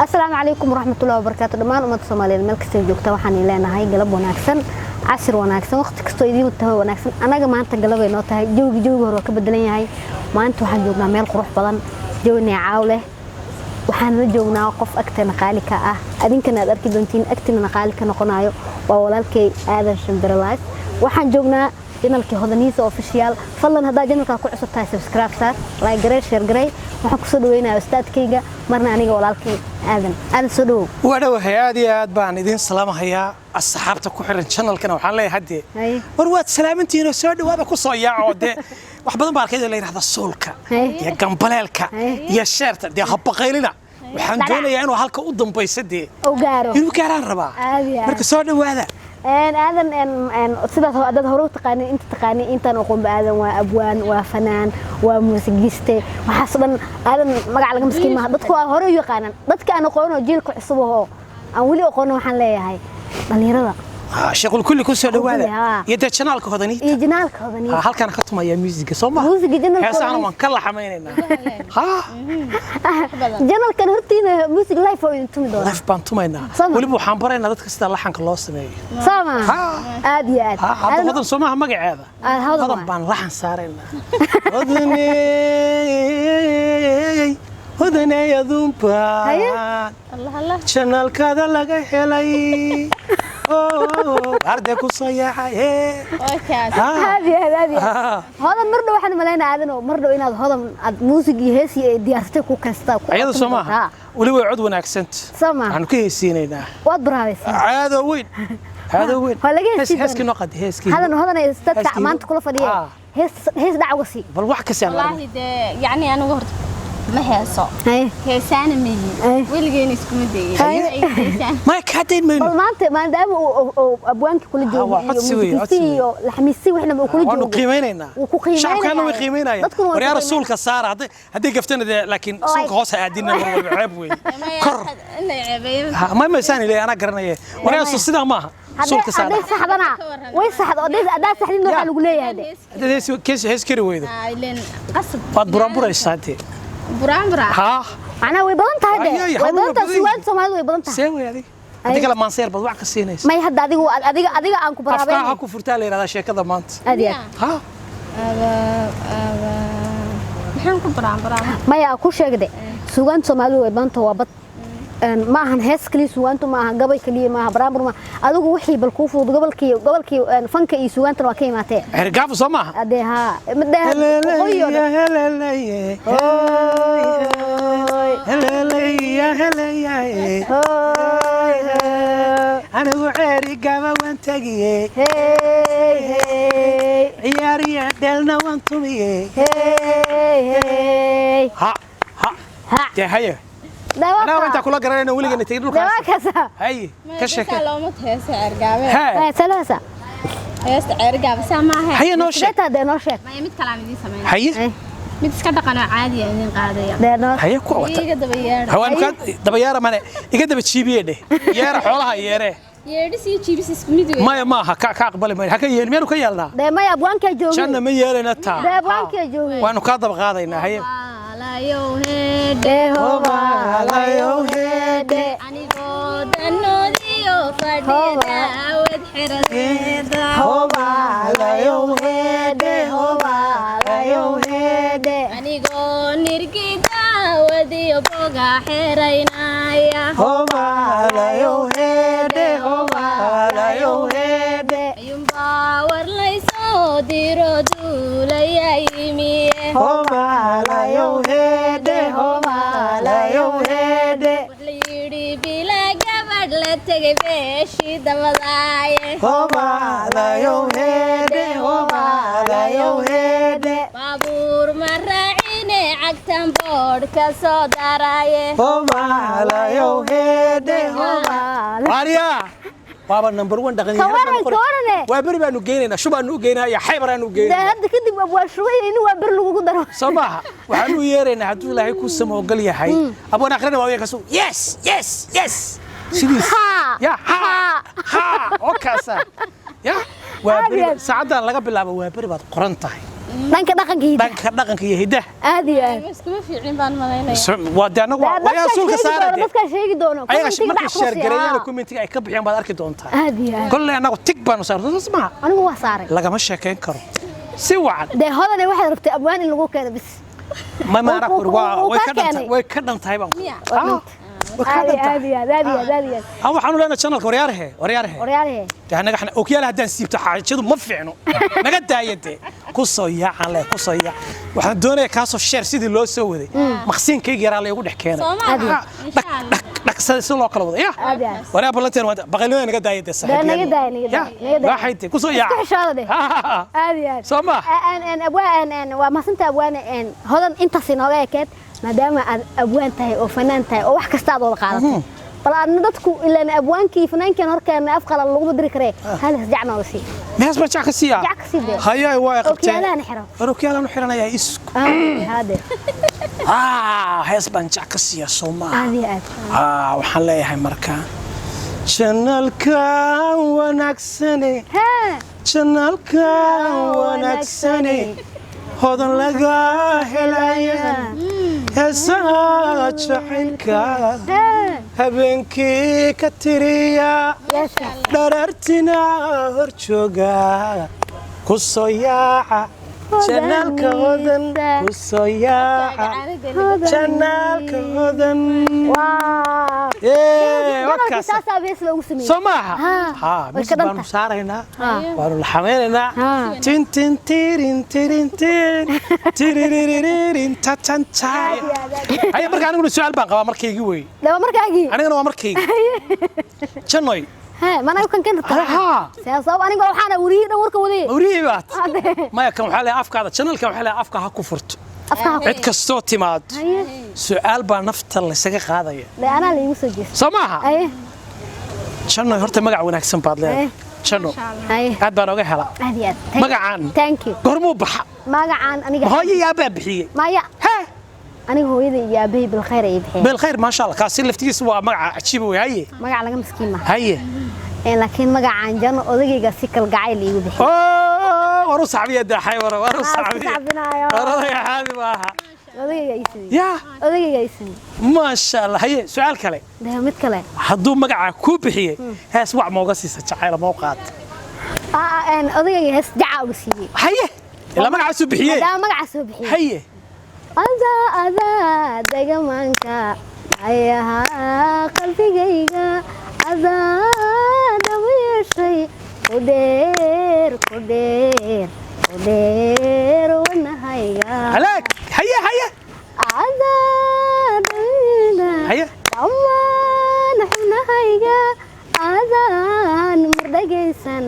السلام عليكم ورحمة الله وبركاته دمان أمة الصومالية ملك سيجوكتا وحني لنا هاي قلب وناكسن عشر وناكسن وقت كستويدي والتهوى وناكسن أنا جماعة قلب ينوتها جوج هو كبدلني هاي ما أنتوا حنجونا ميل قروح بدن جوني عاولة وحنجونا وقف أكتر نقالك أدين كنا أركي دونتين أكتر نقالك نقنايو وولالك هذا شندرلايف وحنجونا جنالك هذا أوفيشيال فضلا هذا جنالك كل عصب تاي سبسكرايب صار لايك جري شير جري waxaan ku soo dhaweynaa ustaad kayga marna aniga walaalkay aadan soo dhaw wadhow hay'ad baan idin salaamahayaa asxaabta ku xiran channelkana waxaan leeyahay hadii war waad salaamantiina soo dhawaada ku soo yaaco de wax badan baa arkayda la yiraahdo soolka iyo gambaleelka iyo sheerta de habaqaylina waxaan doonayaa inuu halka u dambaysadee oo gaaro inuu gaaraan rabaa marka soo dhawaada aadan sidaas dad hore u taqaanay inta taqaanay intaan aqoon baadan waa abwaan waa fanaan waa muusigiste waxa saban aadan magac laga miskiin ma dadku hore u yaqaanan dadka aan aqoon oo jiilka cusub oo aan wali aqoon waxaan leeyahay dhalinyarada shaqul kulli ku soo dhawaada yada channelka hodaniita iyo channelka hodaniita halkan ka tumaya music Soomaa music channelka heesaan waan ka laxamaynayna channelkan hortiina music live oo intumi doona live baan tumaynaa waliba waxaan baraynaa dadka sida laxanka loo sameeyo Soomaa aad iyo aad hodan Soomaa magaceeda hodan baan laxan saaraynaa hodanay adumpa Allah channelkada laga helay arday ku soo yahay هذه هذا مرة واحد ملانا عادنا مرة إن هذا موسيقى هسي ديارته كوكستا أيضا سماها ولو عد وناكسنت سما عن كي سينينا وأدبرها هذا وين هس كنا قد هس كي هذا استطاع ما أنت كل فريق هس دعوة سي بل واحد كسر والله ده يعني أنا وهرت ما هيصو هيسان مية ويلقين اسمه دي ما كاتين من ما دام أبوانك كل جو لحميسي وإحنا بكل جو وقيميننا شعب كانوا يقيميننا وريا رسولك الصار هدي قفتنا ده لكن سولك غوصة عادينا عيب وين كر ما مساني ليه أنا قرنيه وريا رسول صدق ما سولك صار هذا صحبنا ويصحد هذا صحدين نروح على القلية هذا كيس هسكري ويده قصب بعد برامبرة الساعتين برامبرة ها أنا ويبلنت هذا ويبلنت سواد سومالي ويبلنت سوي هذه هذيك لما نصير بضوع كسينيس ما يهد هذيك أنكو برابين أفكار هكو فرتالي هذا شيء كذا مانت هذه ها نحن برامبرة ما يأكل شيء كده سواد سومالي ويبلنت هو بط ما هن هس كلي سوانتو ما هن قبل كلي ما برامبر ما أدوك وحي بالكوف وقبل كي فنك يسوانتو ما كي ماتي عرقاف صمها أده ها مده هلا أنا وعرقاف وانتقي عياري دلنا وانتمي ها هيا أنا وأنت كلنا قررنا ولي قلنا تيجي نروح كذا هاي كشك لو ما تهس عرقابة هاي ثلاثة هس عرقابة سامعها هي نوشك ده نوشك ما يمت كلام دي سامعها هي متسكت قناة عادية يعني قاعدة ده نوش هي كوتا يقدر بيار هو أنا دبيارة مانه يقدر بتشيبيه ده يارا حولها ياره يردس يجيبس اسمه ما هكا ما هكا يرمينو كيالنا ده ما يبغون كجوي شان ما يالنا تا ده يبغون كجوي وأنا كذا بقاضينا هي لا يوهد هو لا يوهد أني قد النوديو فديدا ودحرد هو لا يوهد هو لا يوهد أني قد نرقدا وديو بوغا حرينايا هو لا يوهد هو لا يوهد يوم باور ليسو ديرو دولا يمي هو لا يوهد هو لا يوهد وليدي بلا قبر لتقي بيشي دمضاي هو لا يوهد هو لا يوهد بابور مرعيني عقتن بورك صدراي هو لا يوهد هو واريا بابا نمبر 1 دقني كورنه وابر بانو جينينا شو بانو جينا يا حيبر انو جينا ده هدا كدب ابو شويه انو وابر لوgu daro صباح waxaanu yeerayna haduu ilaahay ku samo gal yahay abona akhrina waa kaso yes sidis ya ha okasa ya waa bari saacada laga bilaabo waa bari baad qoran tahay dhanka dhaqanka iyo hidaha aad iyo aad iskuma fiicin baan malaynaya waa de anagu waa suulka saarade dadka sheegi doono ayaga markii share gareeyeen commentiga ay ka bixiyaan baad arki doontaa aad iyo aad kulli anagu tig baan saarto isma anigu waa saaray lagama sheekeyn karo si wacan de hodan waxay rabtay abwaan in lagu keeno bis ma arag way ka dhantahay baan waxaan u leenahay channelka waryaarahe anaga ookiyaala haddaan siibto xaajadu ma fiicno naga daayade ku soo yaacaan leh ku soo yaac waxaan doonayaa kaasoo share sidii loo soo waday maqsiinkayga yaraa la igu dhex keenay dhaqsada si loo kala wado ya waryaa balanteen waa baqaylooyin naga daayade saxiib waxayte ku soo yaac sooma waa maasanta abwaan hodan intaas inooga ekeed maadaama aad abwaan tahay oo fanaan tahay oo wax kasta aad wada qaadatay bal aadna dadku ilaan abwaankii fanaankan horkeena afqala lagu badri karee halis jacna wada sii mees ma jacka siya hayay waa qabtay ookiyaalahan xiro ookiyaalahan xiranayaa isku hade hees baan jacka siya Soomaa aad waxaan leeyahay markaa channelka wanaagsane channelka wanaagsane hodan laga helaya heesaha jacaylka habeenkii ka tiriya dharartina hor jooga ku soo yaaca channelka hodan ku soo yaaca channelka hodan wakaas Soomaa mis baan saaraynaa waan la xameenaynaa tin tin tirin tirin tirin tan tay ay markaan anigu su'aal baan qabaa markaygi way anigana waa markaygi Chanoy mana kan sabab aniga waxaan wariye dhan warka waday wariye baad ma kan waxa la afkaada channelka waxa la afka ha ku furto cid kastoo timaad su'aal baa nafta la isaga qaadaya ana la igu soo jeesto Soomaa Chanoy horta magac wanaagsan baad leedahay Chano aad baan oga hela magacaan thank you gormo baxa magacaan aniga hooyo yaabaa bixiyay maya aniga hooyada iyo aabay bil khayr ay bixiyay bil khayr ma sha Allah kaasi laftigiisa waa magac ajiib weeye magac laga miskiin ma haye laakiin magacaan jano odagayga si kal gacayl igu bixiyay waru saxbiya daxay waru saxbiya waru haadi maaha odagayga ismi ma sha Allah haye su'aal kale mid kale hadduu magaca ku bixiyay hees wax ma uga siisa jacayl ma u qaad odagayga hees jaca uga siiyay haye ila magaca soo bixiyay magaca soo bixiyay haye ada dagamanka ayaha qalbigayga ada daweeshay kudheer wanahayga halaag haye ada dawina haye dhammaan xubnahayga adaan mardhagaysan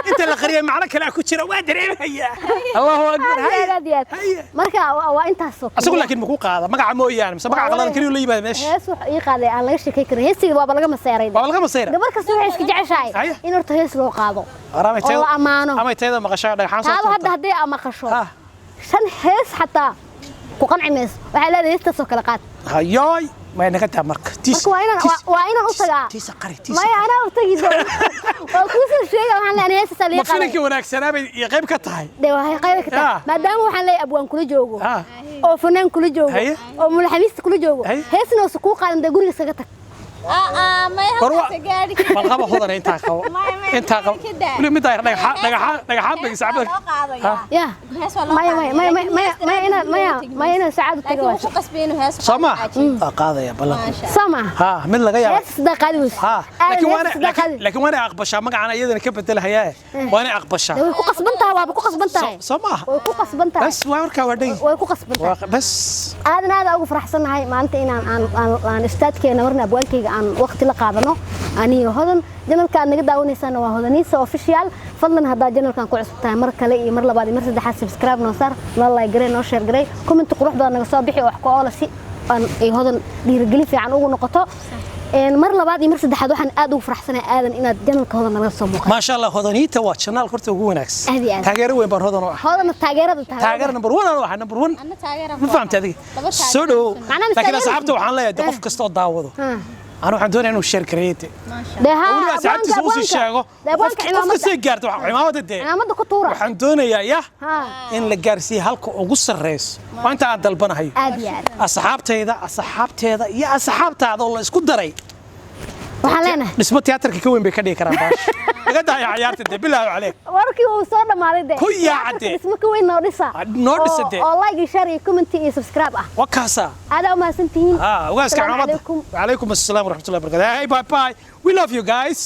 انت اللي قريه معنا كلا كجيره waa dareemaya Allahu akbar marka waa intaas soo asagu laakiin muku qaada magaca mooyaan mise magaca qalan kaliya la yimaado meesha hees wax ii qaaday aan laga sheekay karin heesiga waa laga maseeray gabar kasta waxay iska jeceshahay in horta hees loo qaado oo amaano ama tayada maqashaa dhagaxaan soo taalo hadda ama qasho shan hees xataa ku qanci waxay leedahay heestaas oo kala qaad hayoy ما نقدر مرك تيس وأنا أصدق تيس قري تيس ما أنا أصدق وكوس الشيء وحنا أنا هسه سليقة ما فينك هناك سنة يغيب كتاي ده وهي غيب كتاي ما دام وحنا أبوان كل جوجو أو فنان كل جوجو أو ملحميس كل جوجو هسه نسقوق عند جوري سقطك ما يهمك جاري بالغابة خضر أنت قو أنت قو كل مدة نجح حبك سعبك يا ما أنا سعادة تجوا سما قاضي يا بلا سما ها من لقيا بس ده قدوس لكن وانا أقبشها ما أنا أيضا كبت لها يا وانا أقبشها ويكوقس بنتها وابكوقس بنتها سما ويكوقس بنتها بس واركا وردي ويكوقس بنتها بس هذا أقول فرح سنة هاي ما أنت أنا استاد كنا ورنا أبوانك عن وقت لقابنا أني هذا جنرال كان نقدر أقول نسنا وهذا نيسا أوفيشيال فضلا هذا جنرال كان كويس تامر كلي مر لبعض مرة ده حاسب سبسكرايب نصار والله يجري نشر جري كومنت قروح ده أنا صابحي وأحكوا على شيء أن هذا ديرجلي في عن أول نقطة مر لبعض مرة ده حد واحد أدو فرح سنة آذن إن جنرال كهذا نقدر صموك ما شاء الله هذا نيت واتشنال كرت وجونكس تاجر وين بر هذا نوع هذا التاجر تاجر نمبر 1 أنا واحد نمبر 1 ما فهمت هذه سودو لكن أصحابته وحنا لا يدقف كستو داوضه أنا waxaan doonayaa inuu share gareeyay ده ساعات وصل الشاغو qofka gaarto waxa cimaamada dee cimaamada ku tuura waxaan doonayaa in la gaarsiiyo halka ugu sarreeyo maanta aan dalbanahay asxaabteeda iyo asxaabtaada oo la isku daray waxaan leenahay dhismo tiyaatarka ka weyn bay ka dhigi karaan baash laga daaya ciyaarta dee bilaaw caleek warkii uu soo dhamaaday dee ku yaacade dhismo ka weyn noo dhisa oo like share iyo comment iyo subscribe wakaasa aad u mahadsantihiin ugaaska cimaamada wa alaykum asalaam wa rahmatullahi wa barakatuh hey bye bye we love you guys